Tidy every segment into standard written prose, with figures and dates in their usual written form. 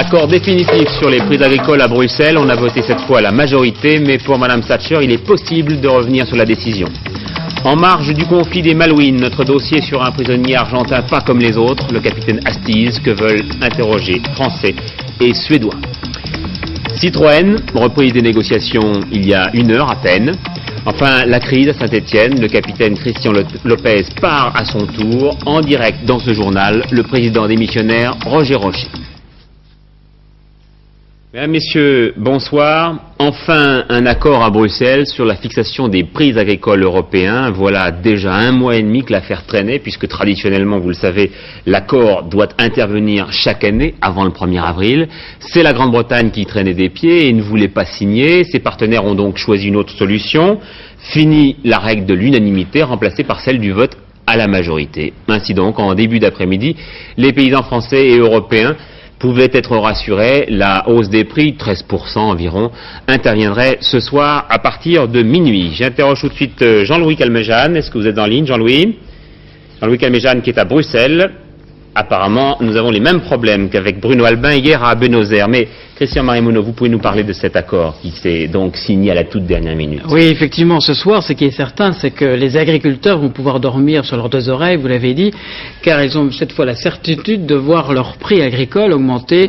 Accord définitif sur les prix agricoles à Bruxelles. On a voté cette fois à la majorité, mais pour Mme Thatcher, il est possible de revenir sur la décision. En marge du conflit des Malouines, notre dossier sur un prisonnier argentin pas comme les autres, le capitaine Astiz, que veulent interroger Français et Suédois. Citroën, reprise des négociations il y a 1 heure à peine. Enfin, la crise à Saint-Étienne, le capitaine Christian Lopez part à son tour. En direct dans ce journal, le président démissionnaire Roger Rocher. Mesdames, Messieurs, bonsoir. Enfin, un accord à Bruxelles sur la fixation des prix agricoles européens. Voilà déjà 1 mois et demi que l'affaire traînait, puisque traditionnellement, vous le savez, l'accord doit intervenir chaque année avant le 1er avril. C'est la Grande-Bretagne qui traînait des pieds et ne voulait pas signer. Ses partenaires ont donc choisi une autre solution. Fini la règle de l'unanimité, remplacée par celle du vote à la majorité. Ainsi donc, en début d'après-midi, les paysans français et européens pouvaient être rassurés, la hausse des prix, 13% environ, interviendrait ce soir à partir de minuit. J'interroge tout de suite Jean-Louis Calmejane. Est-ce que vous êtes en ligne, Jean-Louis? Jean-Louis Calmejane qui est à Bruxelles. Apparemment, nous avons les mêmes problèmes qu'avec Bruno Albin hier à Buenos Aires. Mais Christian Marimonneau, vous pouvez nous parler de cet accord qui s'est donc signé à la toute dernière minute? Oui, effectivement, ce soir, ce qui est certain, c'est que les agriculteurs vont pouvoir dormir sur leurs 2 oreilles, vous l'avez dit, car ils ont cette fois la certitude de voir leur prix agricole augmenter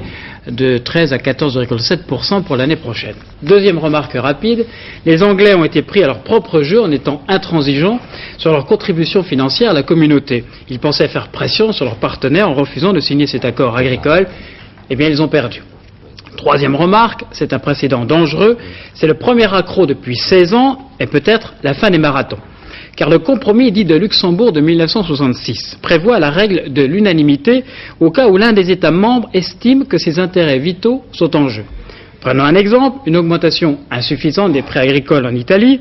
de 13 à 14,7% pour l'année prochaine. Deuxième remarque rapide, les Anglais ont été pris à leur propre jeu en étant intransigeants sur leur contribution financière à la communauté. Ils pensaient faire pression sur leurs partenaires en refusant de signer cet accord agricole. Eh bien, ils ont perdu. Troisième remarque, c'est un précédent dangereux, c'est le premier accroc depuis 16 ans et peut-être la fin des marathons. Car le compromis dit de Luxembourg de 1966 prévoit la règle de l'unanimité au cas où l'un des États membres estime que ses intérêts vitaux sont en jeu. Prenons un exemple, une augmentation insuffisante des prix agricoles en Italie.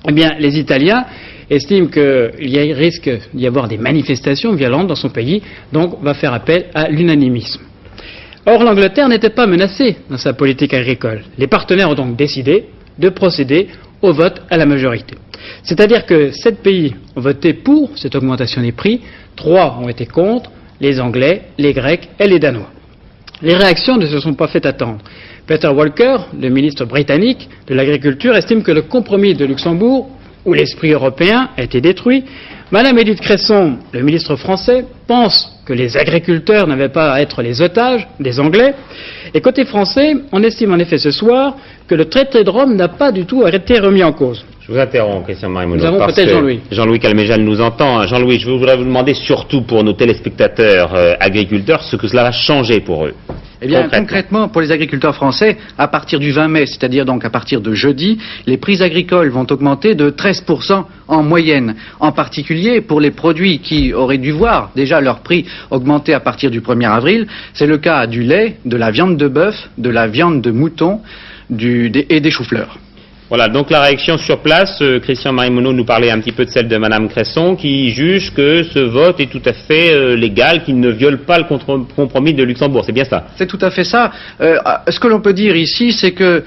Eh bien, les Italiens estiment qu'il risque d'y avoir des manifestations violentes dans son pays, donc va faire appel à l'unanimisme. Or, l'Angleterre n'était pas menacée dans sa politique agricole. Les partenaires ont donc décidé de procéder au vote à la majorité. C'est-à-dire que 7 pays ont voté pour cette augmentation des prix, 3 ont été contre, les Anglais, les Grecs et les Danois. Les réactions ne se sont pas fait attendre. Peter Walker, le ministre britannique de l'Agriculture, estime que le compromis de Luxembourg, où l'esprit européen a été détruit, Madame Edith Cresson, le ministre français, pense que les agriculteurs n'avaient pas à être les otages des Anglais. Et côté français, on estime en effet ce soir que le traité de Rome n'a pas du tout été remis en cause. Je vous interromps, Christian Marimonneau. Nous avons peut-être Jean-Louis. Jean-Louis Calmejane nous entend. Jean-Louis, je voudrais vous demander surtout pour nos téléspectateurs agriculteurs ce que cela va changer pour eux. Eh bien, concrètement, pour les agriculteurs français, à partir du 20 mai, c'est-à-dire donc à partir de jeudi, les prix agricoles vont augmenter de 13% en moyenne. En particulier, pour les produits qui auraient dû voir déjà leur prix augmenter à partir du 1er avril, c'est le cas du lait, de la viande de bœuf, de la viande de mouton et des choux-fleurs. Voilà, donc la réaction sur place, Christian Marimonneau nous parlait un petit peu de celle de Madame Cresson, qui juge que ce vote est tout à fait légal, qu'il ne viole pas le compromis de Luxembourg, c'est bien ça? C'est tout à fait ça. Ce que l'on peut dire ici, c'est que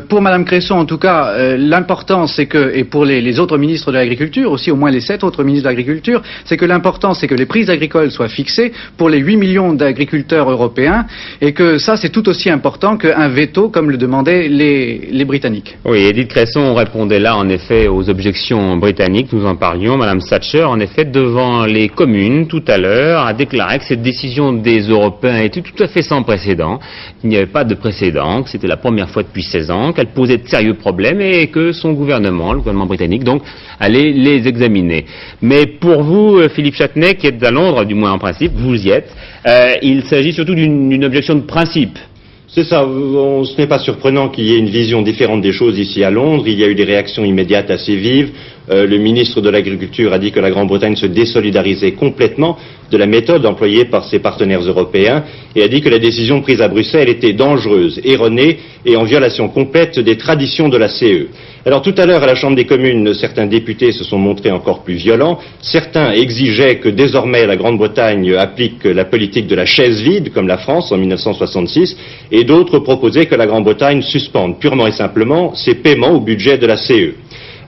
pour Madame Cresson, en tout cas, l'important, c'est que, et pour les autres ministres de l'Agriculture, aussi au moins les 7 autres ministres de l'Agriculture, c'est que l'important, c'est que les prix agricoles soient fixés pour les 8 millions d'agriculteurs européens, et que ça, c'est tout aussi important qu'un veto, comme le demandaient les Britanniques. Oui, Edith Cresson répondait là en effet aux objections britanniques, nous en parlions. Madame Thatcher, en effet, devant les communes tout à l'heure, a déclaré que cette décision des Européens était tout à fait sans précédent, qu'il n'y avait pas de précédent, que c'était la première fois depuis 16 ans, qu'elle posait de sérieux problèmes et que son gouvernement, le gouvernement britannique, donc, allait les examiner. Mais pour vous, Philippe Châtenay, qui êtes à Londres, du moins en principe, vous y êtes, il s'agit surtout d'une objection de principe. C'est ça, ce n'est pas surprenant qu'il y ait une vision différente des choses ici à Londres. Il y a eu des réactions immédiates assez vives. Le ministre de l'Agriculture a dit que la Grande-Bretagne se désolidarisait complètement de la méthode employée par ses partenaires européens et a dit que la décision prise à Bruxelles était dangereuse, erronée et en violation complète des traditions de la CE. Alors tout à l'heure à la Chambre des communes, certains députés se sont montrés encore plus violents. Certains exigeaient que désormais la Grande-Bretagne applique la politique de la chaise vide, comme la France en 1966, et d'autres proposaient que la Grande-Bretagne suspende purement et simplement ses paiements au budget de la CE.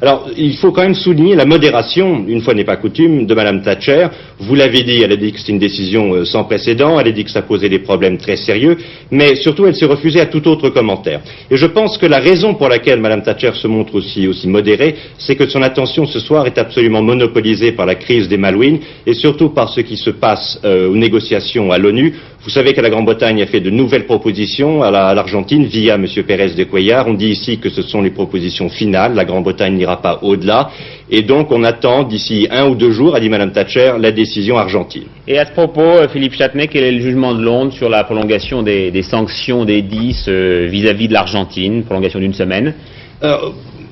Alors, il faut quand même souligner la modération, une fois n'est pas coutume, de Mme Thatcher. Vous l'avez dit, elle a dit que c'était une décision sans précédent, elle a dit que ça posait des problèmes très sérieux, mais surtout elle s'est refusée à tout autre commentaire. Et je pense que la raison pour laquelle Mme Thatcher se montre aussi modérée, c'est que son attention ce soir est absolument monopolisée par la crise des Malouines et surtout par ce qui se passe aux négociations à l'ONU. Vous savez que la Grande-Bretagne a fait de nouvelles propositions à l'Argentine via M. Pérez de Cuellar. On dit ici que ce sont les propositions finales. La Grande-Bretagne n'ira pas au-delà. Et donc on attend d'ici 1 ou 2 jours, a dit Mme Thatcher, la décision argentine. Et à ce propos, Philippe Châtenay, quel est le jugement de Londres sur la prolongation des sanctions des 10 vis-à-vis de l'Argentine, prolongation d'1 semaine?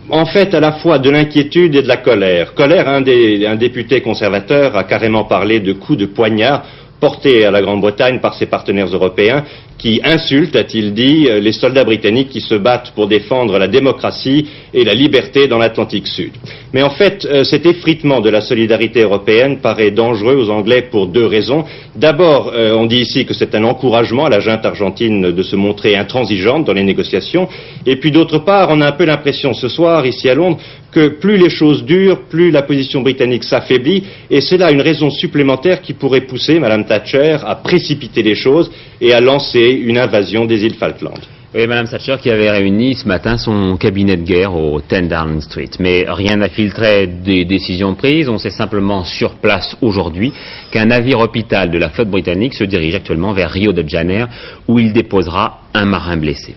En fait, à la fois de l'inquiétude et de la colère. Colère, un député conservateur a carrément parlé de coups de poignard portés à la Grande-Bretagne par ses partenaires européens qui insultent, a-t-il dit, les soldats britanniques qui se battent pour défendre la démocratie et la liberté dans l'Atlantique Sud. Mais en fait, cet effritement de la solidarité européenne paraît dangereux aux Anglais pour 2 raisons. D'abord, on dit ici que c'est un encouragement à la junte argentine de se montrer intransigeante dans les négociations. Et puis d'autre part, on a un peu l'impression ce soir, ici à Londres, que plus les choses durent, plus la position britannique s'affaiblit, et c'est là une raison supplémentaire qui pourrait pousser Mme Thatcher à précipiter les choses et à lancer une invasion des îles Falkland. Oui, Mme Thatcher qui avait réuni ce matin son cabinet de guerre au 10 Downing Street. Mais rien n'a filtré des décisions prises. On sait simplement sur place aujourd'hui qu'un navire hôpital de la flotte britannique se dirige actuellement vers Rio de Janeiro où il déposera un marin blessé.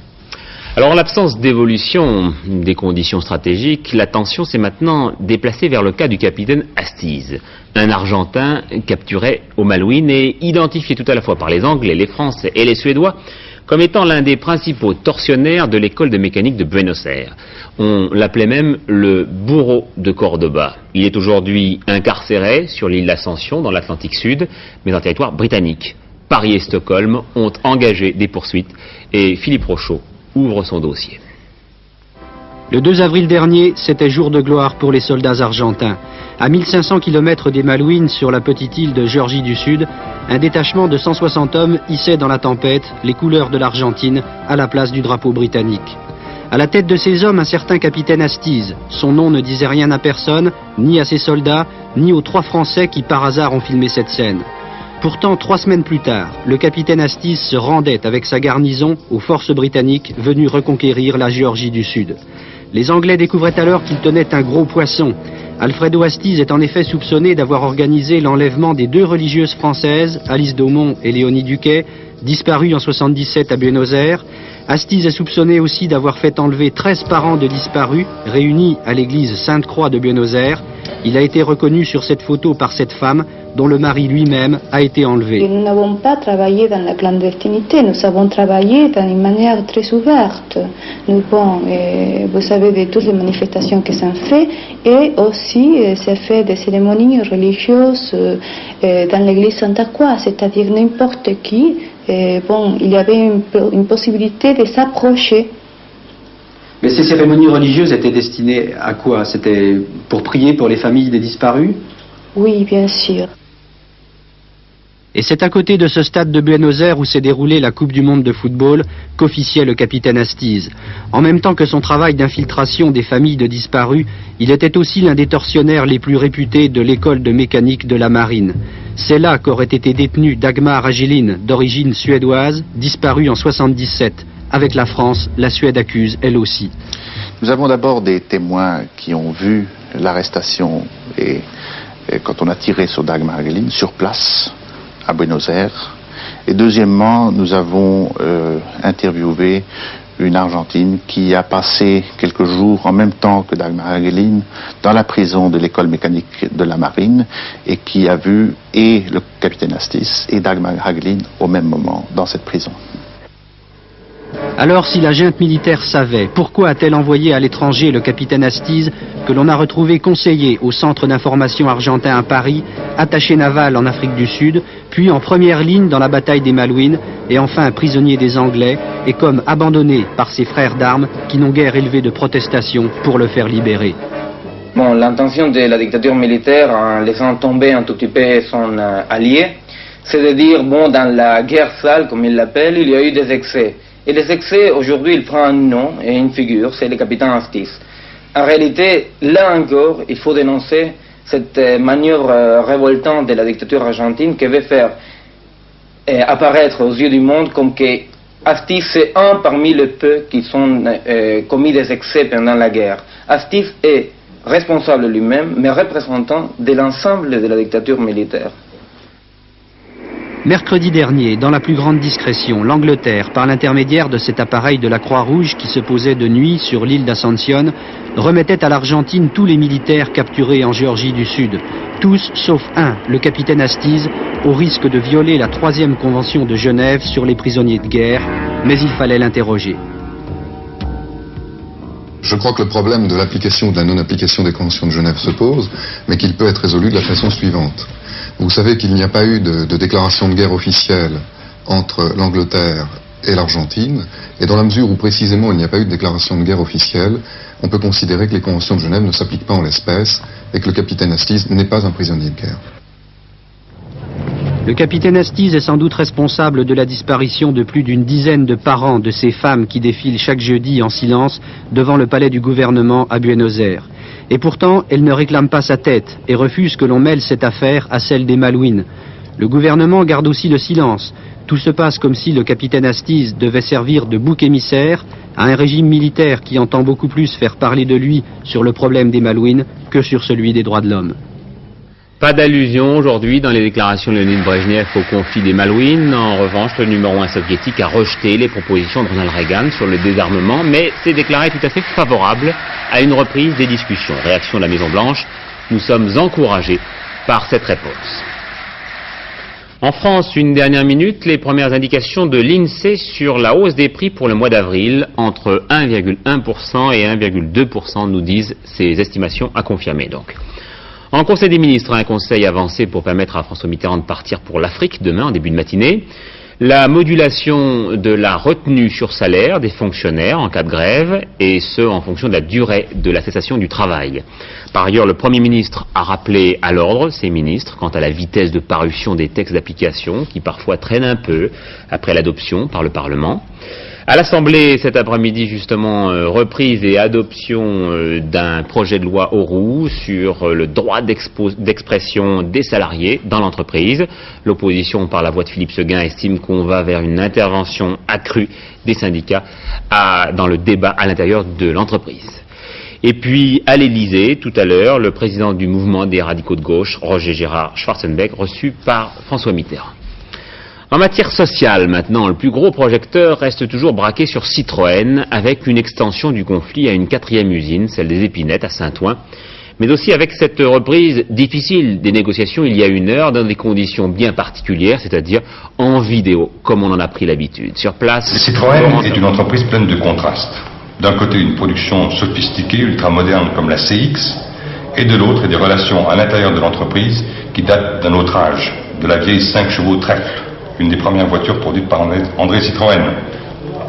Alors en l'absence d'évolution des conditions stratégiques, l'attention s'est maintenant déplacée vers le cas du capitaine Hasties, un Argentin capturé aux Malouines et identifié tout à la fois par les Anglais, les Français et les Suédois comme étant l'un des principaux tortionnaires de l'école de mécanique de Buenos Aires. On l'appelait même le bourreau de Cordoba. Il est aujourd'hui incarcéré sur l'île d'Ascension dans l'Atlantique Sud, mais en territoire britannique. Paris et Stockholm ont engagé des poursuites et Philippe Rochaud ouvre son dossier. Le 2 avril dernier, c'était jour de gloire pour les soldats argentins. À 1500 km des Malouines, sur la petite île de Géorgie du Sud, un détachement de 160 hommes hissait dans la tempête les couleurs de l'Argentine à la place du drapeau britannique. À la tête de ces hommes, un certain capitaine Hasties. Son nom ne disait rien à personne, ni à ses soldats, ni aux 3 Français qui par hasard ont filmé cette scène. Pourtant, 3 semaines plus tard, le capitaine Hasties se rendait avec sa garnison aux forces britanniques venues reconquérir la Géorgie du Sud. Les Anglais découvraient alors qu'il tenait un gros poisson. Alfredo Hasties est en effet soupçonné d'avoir organisé l'enlèvement des 2 religieuses françaises, Alice Daumont et Léonie Duquet, disparues en 77 à Buenos Aires. Hasties est soupçonné aussi d'avoir fait enlever 13 parents de disparus réunis à l'église Sainte-Croix de Buenos Aires. Il a été reconnu sur cette photo par cette femme dont le mari lui-même a été enlevé. Nous n'avons pas travaillé dans la clandestinité, nous avons travaillé d'une manière très ouverte. Vous savez de toutes les manifestations que ça fait, et aussi c'est fait des cérémonies religieuses dans l'église Santa Croix, c'est-à-dire n'importe qui. Il y avait une possibilité de s'approcher. Mais ces cérémonies religieuses étaient destinées à quoi? C'était pour prier pour les familles des disparus? Oui, bien sûr. Et c'est à côté de ce stade de Buenos Aires où s'est déroulée la Coupe du Monde de football qu'officiait le capitaine Hasties. En même temps que son travail d'infiltration des familles de disparus, il était aussi l'un des tortionnaires les plus réputés de l'école de mécanique de la marine. C'est là qu'aurait été détenu Dagmar Agelin, d'origine suédoise, disparue en 77. Avec la France, la Suède accuse elle aussi. Nous avons d'abord des témoins qui ont vu l'arrestation et quand on a tiré sur Dagmar Agelin sur place à Buenos Aires. Et deuxièmement, nous avons interviewé une Argentine qui a passé quelques jours en même temps que Dagmar Agelin dans la prison de l'école mécanique de la marine et qui a vu et le capitaine Hasties et Dagmar Agelin au même moment dans cette prison. Alors si la junte militaire savait, pourquoi a-t-elle envoyé à l'étranger le capitaine Hasties, que l'on a retrouvé conseiller au centre d'information argentin à Paris, attaché naval en Afrique du Sud, puis en première ligne dans la bataille des Malouines, et enfin prisonnier des Anglais, et comme abandonné par ses frères d'armes qui n'ont guère élevé de protestation pour le faire libérer? Bon, l'intention de la dictature militaire, en laissant tomber un tout petit peu son allié, c'est de dire, bon, dans la guerre sale, comme il l'appelle, il y a eu des excès. Et les excès, aujourd'hui, il prend un nom et une figure, c'est le capitaine Hasties. en réalité, là encore, il faut dénoncer cette manœuvre révoltante de la dictature argentine qui veut faire apparaître aux yeux du monde comme que Astiz c'est un parmi les peu qui sont commis des excès pendant la guerre. Astiz est responsable lui-même, mais représentant de l'ensemble de la dictature militaire. Mercredi dernier, dans la plus grande discrétion, l'Angleterre, par l'intermédiaire de cet appareil de la Croix-Rouge qui se posait de nuit sur l'île d'Ascension, remettait à l'Argentine tous les militaires capturés en Géorgie du Sud. Tous, sauf un, le capitaine Astiz, au risque de violer la 3e convention de Genève sur les prisonniers de guerre, mais il fallait l'interroger. Je crois que le problème de l'application ou de la non-application des conventions de Genève se pose, mais qu'il peut être résolu de la façon suivante. Vous savez qu'il n'y a pas eu de déclaration de guerre officielle entre l'Angleterre et l'Argentine, et dans la mesure où précisément il n'y a pas eu de déclaration de guerre officielle, on peut considérer que les conventions de Genève ne s'appliquent pas en l'espèce et que le capitaine Astiz n'est pas un prisonnier de guerre. Le capitaine Astiz est sans doute responsable de la disparition de plus d'une dizaine de parents de ces femmes qui défilent chaque jeudi en silence devant le palais du gouvernement à Buenos Aires. Et pourtant, elle ne réclame pas sa tête et refuse que l'on mêle cette affaire à celle des Malouines. Le gouvernement garde aussi le silence. Tout se passe comme si le capitaine Astiz devait servir de bouc émissaire à un régime militaire qui entend beaucoup plus faire parler de lui sur le problème des Malouines que sur celui des droits de l'homme. Pas d'allusion aujourd'hui dans les déclarations de Léonid Brejnev au conflit des Malouines. En revanche, le numéro 1 soviétique a rejeté les propositions de Ronald Reagan sur le désarmement, mais s'est déclaré tout à fait favorable à une reprise des discussions. Réaction de la Maison-Blanche, nous sommes encouragés par cette réponse. En France, une dernière minute, les premières indications de l'INSEE sur la hausse des prix pour le mois d'avril, entre 1,1% et 1,2%, nous disent ces estimations à confirmer donc. En Conseil des ministres, un conseil avancé pour permettre à François Mitterrand de partir pour l'Afrique demain en début de matinée. La modulation de la retenue sur salaire des fonctionnaires en cas de grève, et ce en fonction de la durée de la cessation du travail. Par ailleurs, le Premier ministre a rappelé à l'ordre ses ministres quant à la vitesse de parution des textes d'application qui parfois traînent un peu après l'adoption par le Parlement. À l'Assemblée, cet après-midi, justement, reprise et adoption d'un projet de loi Auroux sur le droit d'expression des salariés dans l'entreprise. L'opposition, par la voix de Philippe Séguin, estime qu'on va vers une intervention accrue des syndicats dans le débat à l'intérieur de l'entreprise. Et puis, à l'Élysée, tout à l'heure, le président du mouvement des radicaux de gauche, Roger Gérard Schwarzenbeck, reçu par François Mitterrand. En matière sociale, maintenant, le plus gros projecteur reste toujours braqué sur Citroën, avec une extension du conflit à une 4e usine, celle des Épinettes à Saint-Ouen, mais aussi avec cette reprise difficile des négociations il y a 1 heure, dans des conditions bien particulières, c'est-à-dire en vidéo, comme on en a pris l'habitude. Sur place, Citroën est une entreprise pleine de contrastes. D'un côté, une production sophistiquée, ultramoderne comme la CX, et de l'autre, des relations à l'intérieur de l'entreprise qui datent d'un autre âge, de la vieille 5 chevaux trèfle, une des premières voitures produites par André Citroën.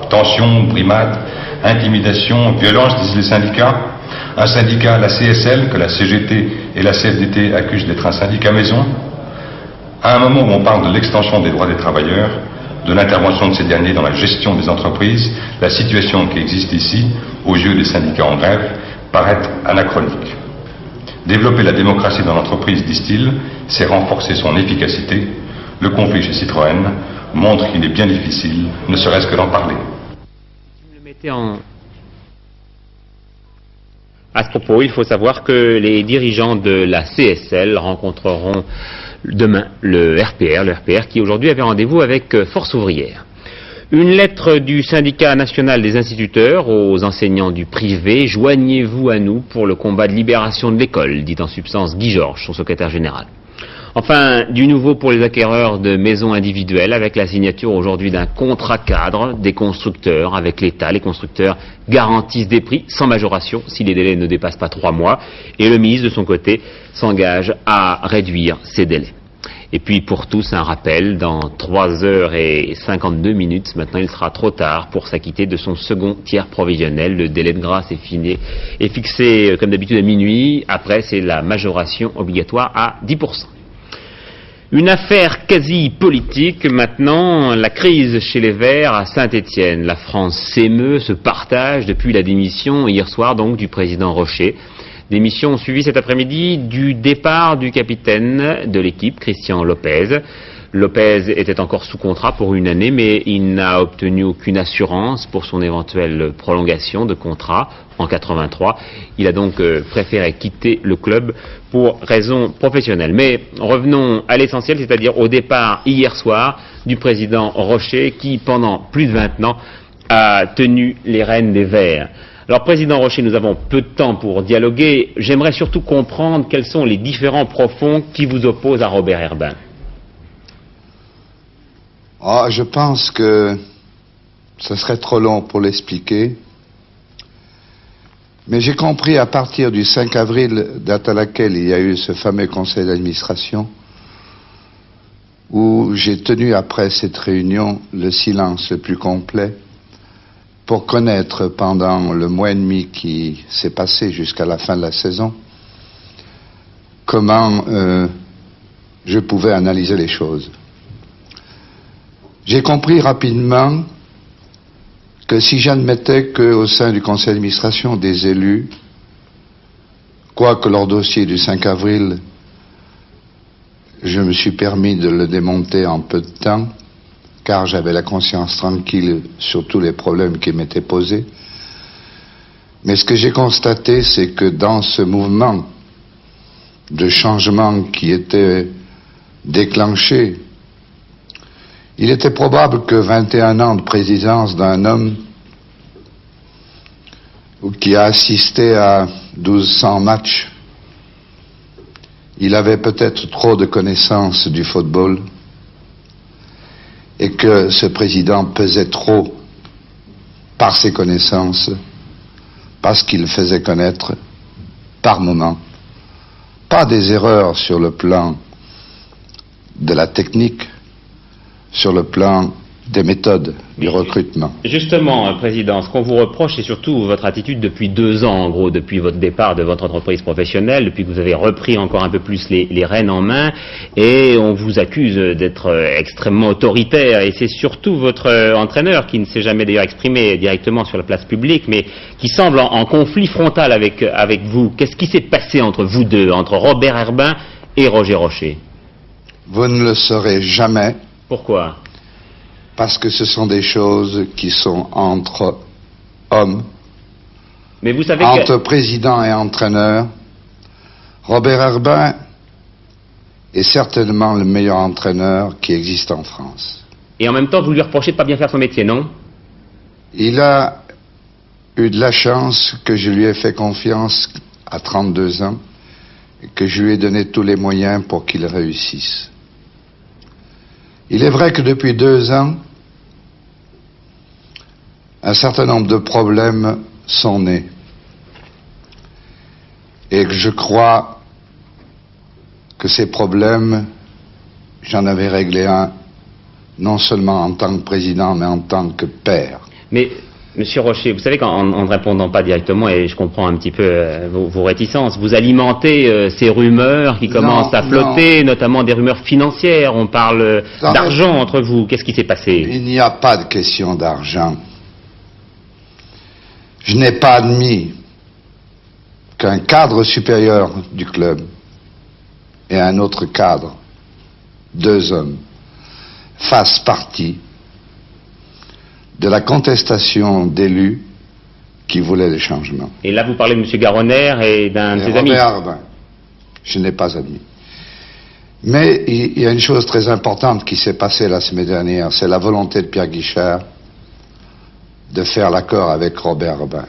Tension, brimade, intimidation, violence, disent les syndicats. Un syndicat, la CSL, que la CGT et la CFDT accusent d'être un syndicat maison. À un moment où on parle de l'extension des droits des travailleurs, de l'intervention de ces derniers dans la gestion des entreprises, la situation qui existe ici, aux yeux des syndicats en grève, paraît anachronique. Développer la démocratie dans l'entreprise, disent-ils, c'est renforcer son efficacité. Le conflit chez Citroën montre qu'il est bien difficile, ne serait-ce que d'en parler. À ce propos, il faut savoir que les dirigeants de la CSL rencontreront demain le RPR qui aujourd'hui avait rendez-vous avec Force ouvrière. Une lettre du syndicat national des instituteurs aux enseignants du privé, joignez-vous à nous pour le combat de libération de l'école, dit en substance Guy Georges, son secrétaire général. Enfin, du nouveau pour les acquéreurs de maisons individuelles avec la signature aujourd'hui d'un contrat cadre des constructeurs avec l'État. Les constructeurs garantissent des prix sans majoration si les délais ne dépassent pas 3 mois et le ministre de son côté s'engage à réduire ces délais. Et puis pour tous un rappel, dans 3h52, maintenant il sera trop tard pour s'acquitter de son second tiers provisionnel. Le délai de grâce est fixé comme d'habitude à minuit. Après c'est la majoration obligatoire à 10%. Une affaire quasi politique maintenant, la crise chez les Verts à Saint-Étienne. La France s'émeut, se partage depuis la démission hier soir donc du président Rocher. Démission suivie cet après-midi du départ du capitaine de l'équipe, Christian Lopez. Lopez était encore sous contrat pour une année, mais il n'a obtenu aucune assurance pour son éventuelle prolongation de contrat en 83. Il a donc préféré quitter le club pour raisons professionnelles. Mais revenons à l'essentiel, c'est-à-dire au départ hier soir du président Rocher qui, pendant plus de 20 ans, a tenu les rênes des Verts. Alors, président Rocher, nous avons peu de temps pour dialoguer. J'aimerais surtout comprendre quels sont les différents profonds qui vous opposent à Robert Herbin. Oh, je pense que ce serait trop long pour l'expliquer. Mais j'ai compris à partir du 5 avril, date à laquelle il y a eu ce fameux conseil d'administration, où j'ai tenu après cette réunion le silence le plus complet pour connaître pendant le mois et demi qui s'est passé jusqu'à la fin de la saison comment je pouvais analyser les choses. J'ai compris rapidement que si j'admettais qu'au sein du conseil d'administration des élus, quoique leur dossier du 5 avril, je me suis permis de le démonter en peu de temps, car j'avais la conscience tranquille sur tous les problèmes qui m'étaient posés. Mais ce que j'ai constaté, c'est que dans ce mouvement de changement qui était déclenché, il était probable que 21 ans de présidence d'un homme qui a assisté à 1200 matchs, il avait peut-être trop de connaissances du football et que ce président pesait trop par ses connaissances, parce qu'il faisait connaître par moments, pas des erreurs sur le plan de la technique, sur le plan des méthodes du recrutement. Justement, Président, ce qu'on vous reproche, c'est surtout votre attitude depuis 2 ans, en gros, depuis votre départ de votre entreprise professionnelle, depuis que vous avez repris encore un peu plus les rênes en main, et on vous accuse d'être extrêmement autoritaire, et c'est surtout votre entraîneur, qui ne s'est jamais d'ailleurs exprimé directement sur la place publique, mais qui semble en conflit frontal avec vous. Qu'est-ce qui s'est passé entre vous deux, entre Robert Herbin et Roger Rocher? Vous ne le saurez jamais. Pourquoi? Parce que ce sont des choses qui sont entre hommes, mais vous savez entre président et entraîneur. Robert Herbin est certainement le meilleur entraîneur qui existe en France. Et en même temps, vous lui reprochez de ne pas bien faire son métier, non? Il a eu de la chance que je lui ai fait confiance à 32 ans et que je lui ai donné tous les moyens pour qu'il réussisse. Il est vrai que depuis 2 ans, un certain nombre de problèmes sont nés. Et que je crois que ces problèmes, j'en avais réglé un, non seulement en tant que président, mais en tant que père. Mais, Monsieur Rocher, vous savez qu'en ne répondant pas directement, et je comprends un petit peu vos réticences, vous alimentez ces rumeurs qui commencent à flotter, notamment des rumeurs financières. On parle d'argent entre vous. Qu'est-ce qui s'est passé? Il n'y a pas de question d'argent. Je n'ai pas admis qu'un cadre supérieur du club et un autre cadre, 2 hommes, fassent partie de la contestation d'élus qui voulaient les changements. Et là, vous parlez de M. Garonner et d'un de ses amis. Robert Herbin, je n'ai pas admis. Mais il y a une chose très importante qui s'est passée la semaine dernière, c'est la volonté de Pierre Guichard de faire l'accord avec Robert Herbin.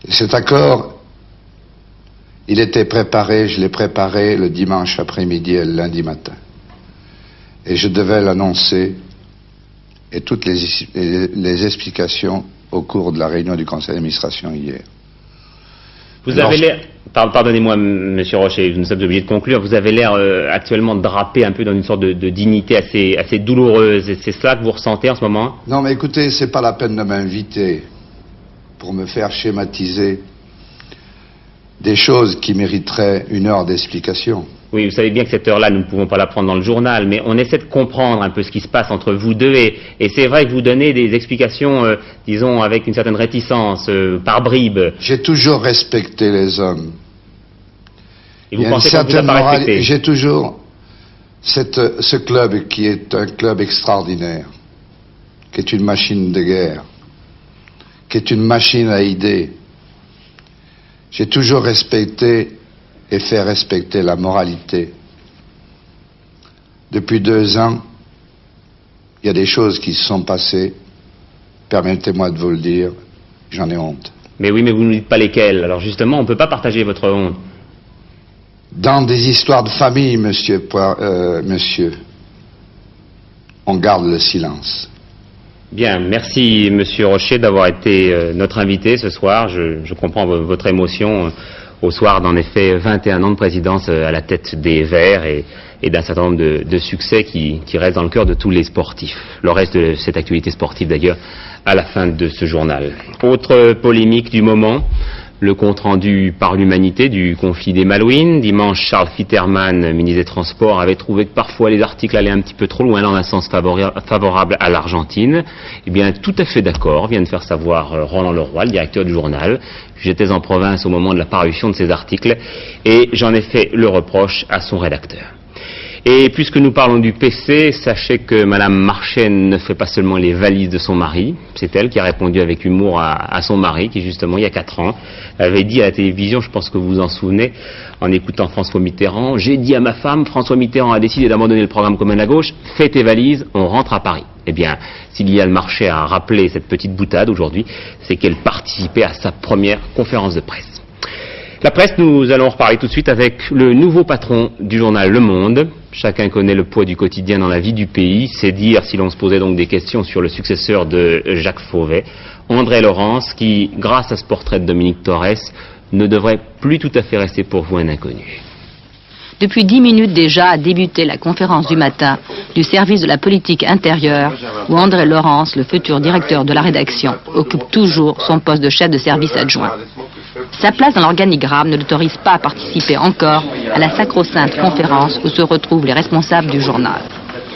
Et cet accord, il était préparé, je l'ai préparé le dimanche après-midi et le lundi matin. Et je devais l'annoncer et toutes les explications au cours de la réunion du conseil d'administration hier. Vous avez l'air, pardonnez-moi Monsieur Rocher, nous sommes obligés de conclure, vous avez l'air actuellement drapé un peu dans une sorte de dignité assez douloureuse, et c'est cela que vous ressentez en ce moment? Non mais écoutez, c'est pas la peine de m'inviter pour me faire schématiser des choses qui mériteraient 1 heure d'explication. Oui, vous savez bien que cette heure-là, nous ne pouvons pas la prendre dans le journal, mais on essaie de comprendre un peu ce qui se passe entre vous deux, et c'est vrai que vous donnez des explications, disons, avec une certaine réticence, par bribes. J'ai toujours respecté les hommes. Et vous pensez qu'on vous a pas respecté? J'ai toujours ce club qui est un club extraordinaire, qui est une machine de guerre, qui est une machine à idées. J'ai toujours respecté et fait respecter la moralité. Depuis 2 ans, il y a des choses qui se sont passées, permettez-moi de vous le dire, j'en ai honte. Mais oui, mais vous ne nous dites pas lesquelles. Alors justement, on ne peut pas partager votre honte. Dans des histoires de famille, monsieur, on garde le silence. Bien, merci Monsieur Rocher d'avoir été notre invité ce soir. Je comprends votre émotion au soir d'en effet 21 ans de présidence à la tête des Verts et d'un certain nombre de succès qui restent dans le cœur de tous les sportifs. Le reste de cette actualité sportive d'ailleurs à la fin de ce journal. Autre polémique du moment, le compte-rendu par l'Humanité du conflit des Malouines. Dimanche, Charles Fitterman, ministre des Transports, avait trouvé que parfois les articles allaient un petit peu trop loin dans un sens favorable à l'Argentine. Eh bien, tout à fait d'accord, vient de faire savoir Roland Leroy, le directeur du journal. J'étais en province au moment de la parution de ces articles et j'en ai fait le reproche à son rédacteur. Et puisque nous parlons du PC, sachez que Madame Marchesne ne fait pas seulement les valises de son mari, c'est elle qui a répondu avec humour à son mari, qui justement, il y a 4 ans, avait dit à la télévision, je pense que vous vous en souvenez, en écoutant François Mitterrand, j'ai dit à ma femme, François Mitterrand a décidé d'abandonner le programme commun de la gauche, fais tes valises, on rentre à Paris. Eh bien, si Liliane Marchais a rappelé cette petite boutade aujourd'hui, c'est qu'elle participait à sa première conférence de presse. La presse, nous allons reparler tout de suite avec le nouveau patron du journal Le Monde. Chacun connaît le poids du quotidien dans la vie du pays. C'est dire si l'on se posait donc des questions sur le successeur de Jacques Fauvet, André Laurence, qui, grâce à ce portrait de Dominique Torres, ne devrait plus tout à fait rester pour vous un inconnu. Depuis 10 minutes déjà a débuté la conférence du matin du service de la politique intérieure où André Laurence, le futur directeur de la rédaction, occupe toujours son poste de chef de service adjoint. Sa place dans l'organigramme ne l'autorise pas à participer encore à la sacro-sainte conférence où se retrouvent les responsables du journal.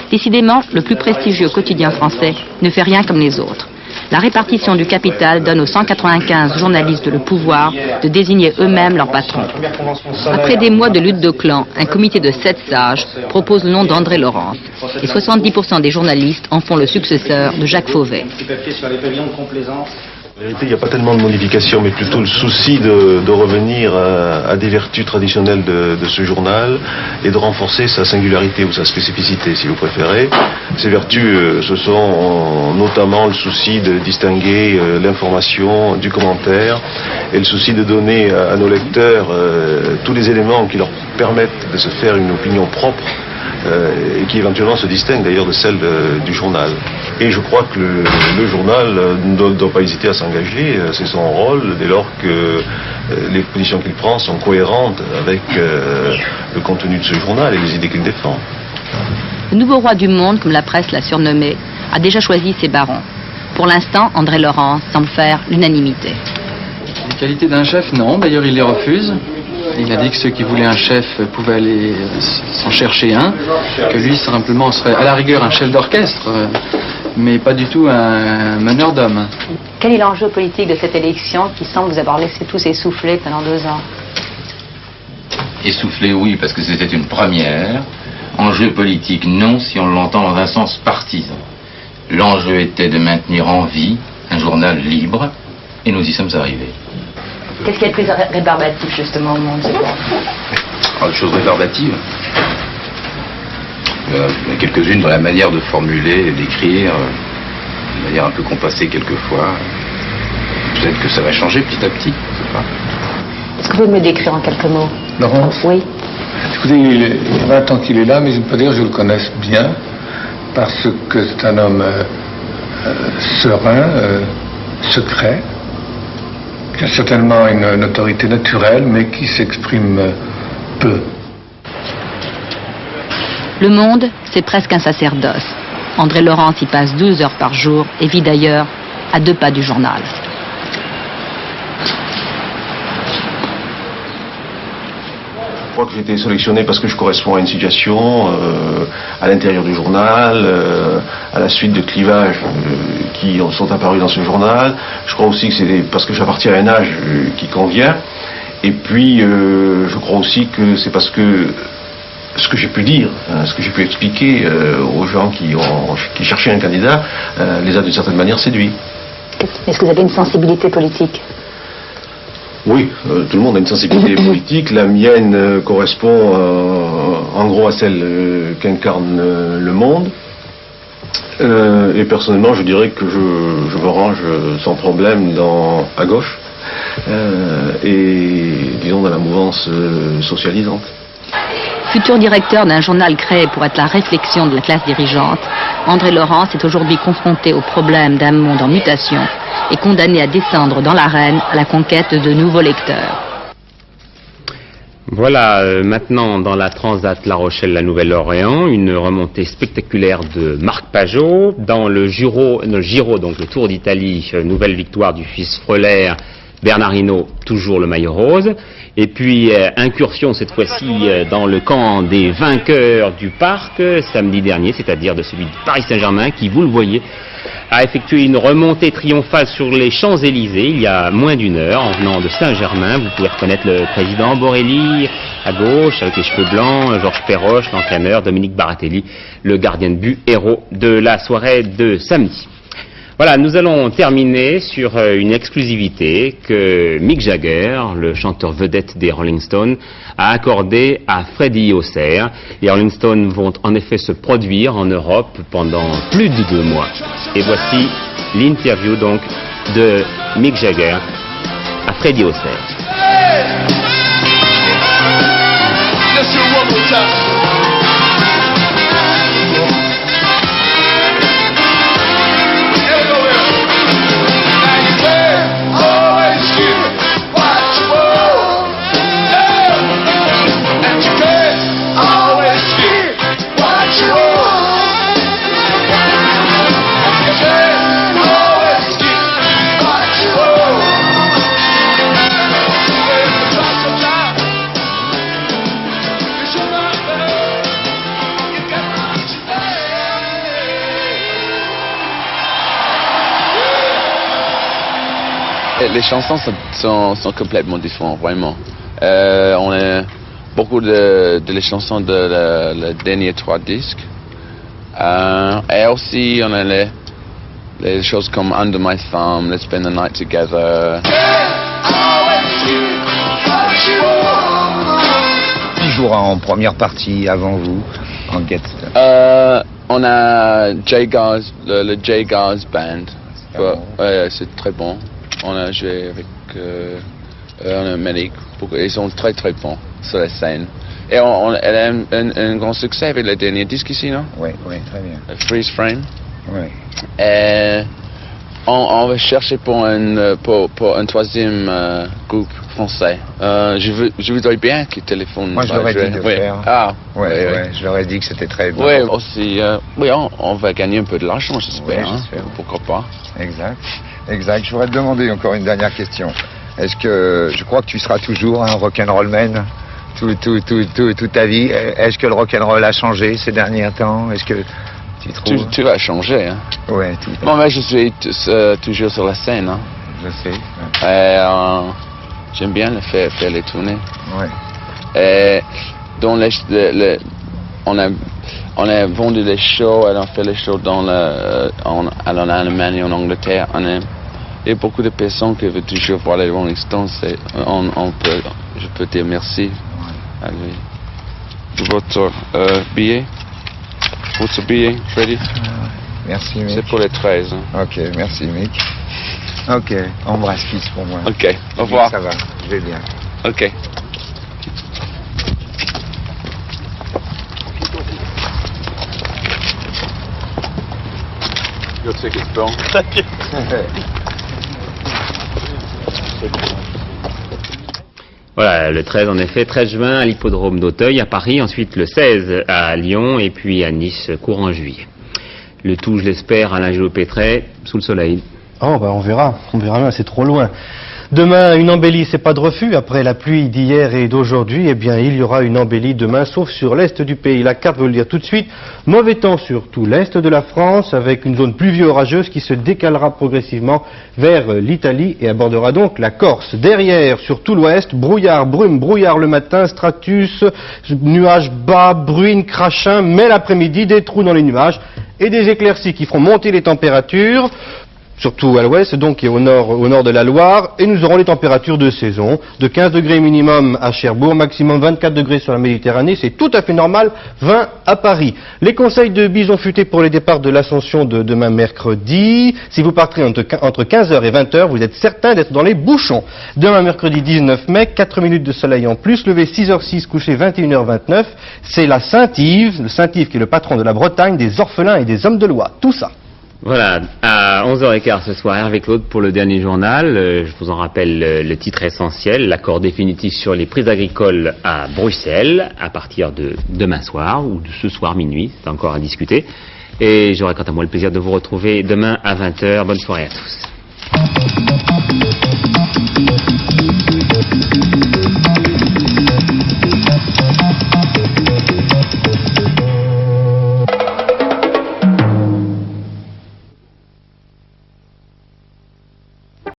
Décidément, le plus prestigieux quotidien français ne fait rien comme les autres. La répartition du capital donne aux 195 journalistes le pouvoir de désigner eux-mêmes leur patron. Après des mois de lutte de clans, un comité de 7 sages propose le nom d'André Laurence. Et 70% des journalistes en font le successeur de Jacques Fauvet. En vérité, il n'y a pas tellement de modifications, mais plutôt le souci de revenir à des vertus traditionnelles de ce journal et de renforcer sa singularité ou sa spécificité, si vous préférez. Ces vertus, ce sont notamment le souci de distinguer l'information du commentaire et le souci de donner à nos lecteurs tous les éléments qui leur permettent de se faire une opinion propre et qui éventuellement se distingue d'ailleurs de celle du journal. Et je crois que le journal ne doit pas hésiter à s'engager, c'est son rôle, dès lors que les positions qu'il prend sont cohérentes avec le contenu de ce journal et les idées qu'il défend. Le nouveau roi du monde, comme la presse l'a surnommé, a déjà choisi ses barons. Pour l'instant, André Laurence semble faire l'unanimité. Les qualités d'un chef, non, d'ailleurs il les refuse. Il a dit que ceux qui voulaient un chef pouvaient aller s'en chercher un, que lui simplement serait à la rigueur un chef d'orchestre, mais pas du tout un meneur d'hommes. Quel est l'enjeu politique de cette élection qui semble vous avoir laissé tous essoufflés pendant 2 ans? Essoufflé, oui, parce que c'était une première. Enjeu politique, non, si on l'entend dans un sens partisan. L'enjeu était de maintenir en vie un journal libre, et nous y sommes arrivés. Qu'est-ce qui est le plus rébarbatif justement au monde? Des choses rébarbatives. Il y en a quelques-unes dans la manière de formuler et d'écrire, de manière un peu compassée quelquefois. Peut-être que ça va changer petit à petit, je sais pas. Est-ce que vous pouvez me le décrire en quelques mots? Laurence? Oui. Écoutez, il y a 20 ans qu'il est là, mais je ne peux pas dire que je le connaisse bien, parce que c'est un homme serein, secret, qui a certainement une autorité naturelle, mais qui s'exprime peu. Le Monde, c'est presque un sacerdoce. André Laurence y passe 12 heures par jour et vit d'ailleurs à 2 pas du journal. crois que j'ai été sélectionné parce que je corresponds à une situation à l'intérieur du journal, à la suite de clivages qui sont apparus dans ce journal. Je crois aussi que c'est parce que j'appartiens à un âge qui convient. Et puis, je crois aussi que c'est parce que ce que j'ai pu dire, ce que j'ai pu expliquer aux gens qui cherchaient un candidat, les a d'une certaine manière séduits. Est-ce que vous avez une sensibilité politique? Oui, tout le monde a une sensibilité politique. La mienne correspond en gros à celle qu'incarne le monde. Et personnellement, je dirais que je me range sans problème à gauche et disons dans la mouvance socialisante. Futur directeur d'un journal créé pour être la réflexion de la classe dirigeante, André Laurence est aujourd'hui confronté au problème d'un monde en mutation et condamné à descendre dans l'arène à la conquête de nouveaux lecteurs. Voilà, maintenant dans la Transat La Rochelle-La Nouvelle-Orléans, une remontée spectaculaire de Marc Pajot. Dans le Giro, donc le Tour d'Italie, nouvelle victoire du Suisse Freuler, Bernard Hinault, toujours le maillot rose. Et puis, incursion cette fois-ci dans le camp des vainqueurs du parc, samedi dernier, c'est-à-dire de celui de Paris Saint-Germain, qui, vous le voyez, a effectué une remontée triomphale sur les Champs-Élysées il y a moins d'une heure, en venant de Saint-Germain. Vous pouvez reconnaître le président Borelli à gauche, avec les cheveux blancs, Georges Perroche, l'entraîneur, Dominique Baratelli, le gardien de but, héros de la soirée de samedi. Voilà, nous allons terminer sur une exclusivité que Mick Jagger, le chanteur vedette des Rolling Stones, a accordée à Freddie Hausser. Les Rolling Stones vont en effet se produire en Europe pendant plus de 2 mois. Et voici l'interview donc de Mick Jagger à Freddie Hausser. Les chansons sont complètement différentes, vraiment. On a beaucoup de les chansons de les derniers 3 disques. Et aussi, on a les choses comme Under My Thumb, Let's Spend the Night Together. Qui jouera en première partie avant vous, en guest? On a Jay Gars, le Jay Gars Band. C'est très bon. On a joué avec on a Ménic. Ils sont très très bons sur la scène. Et elle a un grand succès avec le dernier disque ici, non? Oui, très bien. Freeze Frame. Oui. Et on va chercher pour un 3e groupe français. Je voudrais bien qu'ils téléphonent. Moi, je leur ai dit de faire. Ah, oui. Je leur ai dit que c'était très bon. Oui, aussi. On va gagner un peu de l'argent, j'espère. Oui, j'espère. Pourquoi pas? Exact. Je voudrais te demander encore une dernière question. Est-ce que je crois que tu seras toujours un rock'n'rollman toute ta vie? Est-ce que le rock'n'roll a changé ces derniers temps? Est-ce que tu trouves? Tu vas changer, hein? Oui, tout à fait. Moi, je suis toujours sur la scène, hein? Je sais. J'aime bien faire les tournées. Oui. Et dans on a vendu des shows, on a fait les shows en Allemagne et en Angleterre. Il y a beaucoup de personnes qui veulent toujours voir les Rolling Stones. Je peux dire merci à lui. Votre billet? Votre billet, Freddy? Merci, Mick. C'est pour les 13. Hein. Ok, merci, Mick. Ok, embrasse fils pour moi. Ok, au revoir. Ça va, je vais bien. Ok. Your ticket's gone. Thank you. Voilà, le 13 en effet, 13 juin à l'hippodrome d'Auteuil à Paris, ensuite le 16 à Lyon et puis à Nice courant juillet. Le tout, je l'espère, Alain Gillot-Pétret, sous le soleil. Oh, on verra bien, c'est trop loin. Demain, une embellie, c'est pas de refus. Après la pluie d'hier et d'aujourd'hui, eh bien, il y aura une embellie demain, sauf sur l'est du pays. La carte veut le dire tout de suite. Mauvais temps sur tout l'est de la France, avec une zone pluvio-orageuse qui se décalera progressivement vers l'Italie et abordera donc la Corse. Derrière, sur tout l'ouest, brouillard, brume, brouillard le matin, stratus, nuages bas, bruine, crachin, mais l'après-midi, des trous dans les nuages et des éclaircies qui feront monter les températures. Surtout à l'ouest, donc, et au nord de la Loire, et nous aurons les températures de saison, de 15 degrés minimum à Cherbourg, maximum 24 degrés sur la Méditerranée, c'est tout à fait normal, 20 à Paris. Les conseils de Bison Futé pour les départs de l'Ascension de demain mercredi, si vous partirez entre 15h et 20h, vous êtes certain d'être dans les bouchons. Demain mercredi 19 mai, 4 minutes de soleil en plus, levé 6h06, couché 21h29, c'est la Saint-Yves, le Saint-Yves qui est le patron de la Bretagne, des orphelins et des hommes de loi, tout ça. Voilà, à 11h15 ce soir, Hervé Claude pour le dernier journal. Je vous en rappelle le titre essentiel, l'accord définitif sur les prises agricoles à Bruxelles, à partir de demain soir, ou de ce soir minuit, c'est encore à discuter. Et j'aurai quant à moi le plaisir de vous retrouver demain à 20h. Bonne soirée à tous.